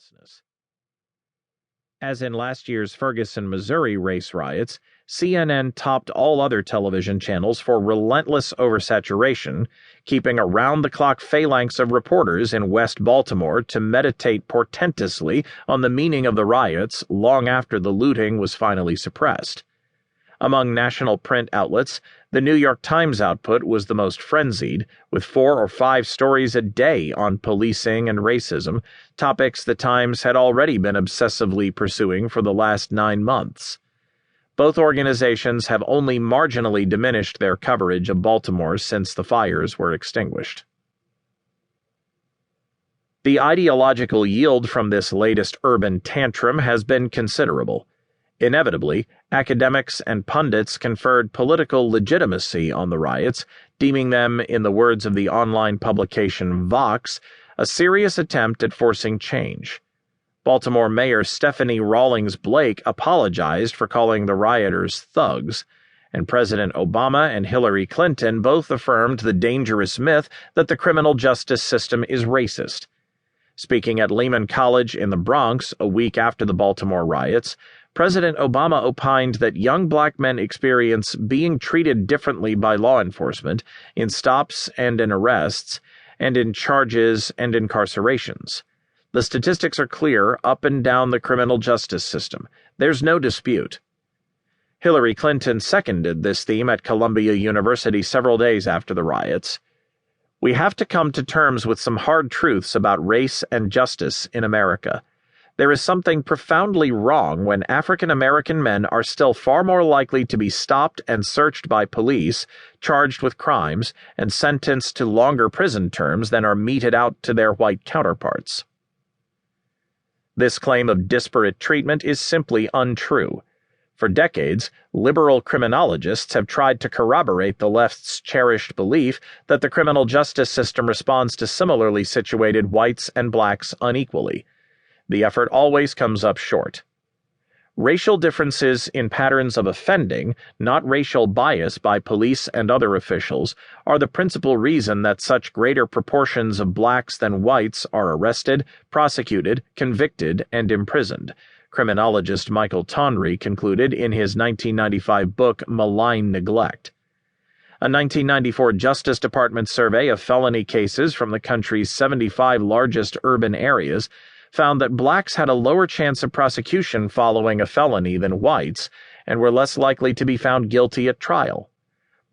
lawlessness. As in last year's Ferguson, Missouri race riots, CNN topped all other television channels for relentless oversaturation, keeping a round-the-clock phalanx of reporters in West Baltimore to meditate portentously on the meaning of the riots long after the looting was finally suppressed. Among national print outlets, the New York Times output was the most frenzied, with 4 or 5 stories a day on policing and racism, topics the Times had already been obsessively pursuing for the last 9 months. Both organizations have only marginally diminished their coverage of Baltimore since the fires were extinguished. The ideological yield from this latest urban tantrum has been considerable. Inevitably, academics and pundits conferred political legitimacy on the riots, deeming them, in the words of the online publication Vox, a serious attempt at forcing change. Baltimore Mayor Stephanie Rawlings Blake apologized for calling the rioters thugs, and President Obama and Hillary Clinton both affirmed the dangerous myth that the criminal justice system is racist. Speaking at Lehman College in the Bronx a week after the Baltimore riots, President Obama opined that young black men experience being treated differently by law enforcement in stops and in arrests, and in charges and incarcerations. The statistics are clear up and down the criminal justice system. There's no dispute. Hillary Clinton seconded this theme at Columbia University several days after the riots. We have to come to terms with some hard truths about race and justice in America. There is something profoundly wrong when African American men are still far more likely to be stopped and searched by police, charged with crimes, and sentenced to longer prison terms than are meted out to their white counterparts. This claim of disparate treatment is simply untrue. For decades, liberal criminologists have tried to corroborate the left's cherished belief that the criminal justice system responds to similarly situated whites and blacks unequally. The effort always comes up short. Racial differences in patterns of offending, not racial bias by police and other officials, are the principal reason that such greater proportions of blacks than whites are arrested, prosecuted, convicted, and imprisoned, criminologist Michael Tonry concluded in his 1995 book Malign Neglect. A 1994 Justice Department survey of felony cases from the country's 75 largest urban areas found that blacks had a lower chance of prosecution following a felony than whites, and were less likely to be found guilty at trial.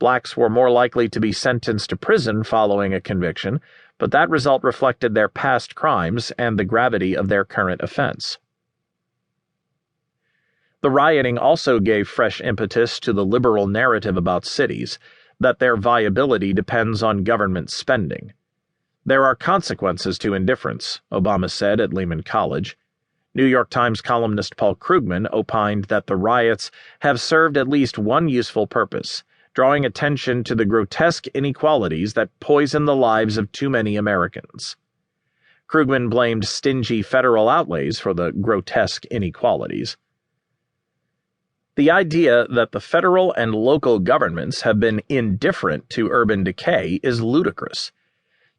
Blacks were more likely to be sentenced to prison following a conviction, but that result reflected their past crimes and the gravity of their current offense. The rioting also gave fresh impetus to the liberal narrative about cities, that their viability depends on government spending. There are consequences to indifference, Obama said at Lehman College. New York Times columnist Paul Krugman opined that the riots have served at least one useful purpose, drawing attention to the grotesque inequalities that poison the lives of too many Americans. Krugman blamed stingy federal outlays for the grotesque inequalities. The idea that the federal and local governments have been indifferent to urban decay is ludicrous.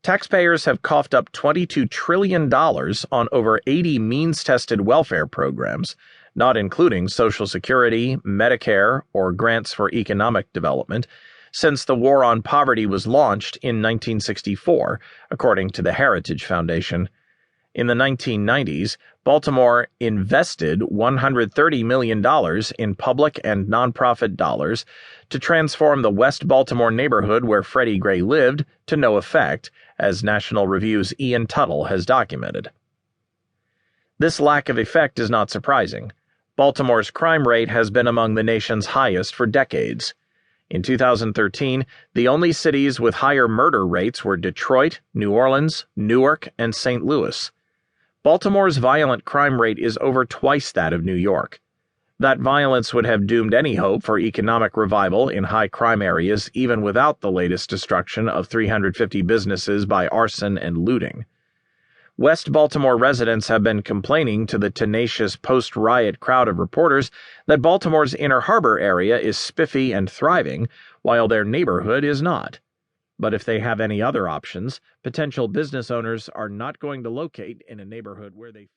Taxpayers have coughed up $22 trillion on over 80 means-tested welfare programs, not including Social Security, Medicare, or grants for economic development, since the war on poverty was launched in 1964, according to the Heritage Foundation. In the 1990s, Baltimore invested $130 million in public and nonprofit dollars to transform the West Baltimore neighborhood where Freddie Gray lived to no effect, as National Review's Ian Tuttle has documented. This lack of effect is not surprising. Baltimore's crime rate has been among the nation's highest for decades. In 2013, the only cities with higher murder rates were Detroit, New Orleans, Newark, and St. Louis. Baltimore's violent crime rate is over twice that of New York. That violence would have doomed any hope for economic revival in high crime areas even without the latest destruction of 350 businesses by arson and looting. West Baltimore residents have been complaining to the tenacious post-riot crowd of reporters that Baltimore's Inner Harbor area is spiffy and thriving, while their neighborhood is not. But if they have any other options, potential business owners are not going to locate in a neighborhood where they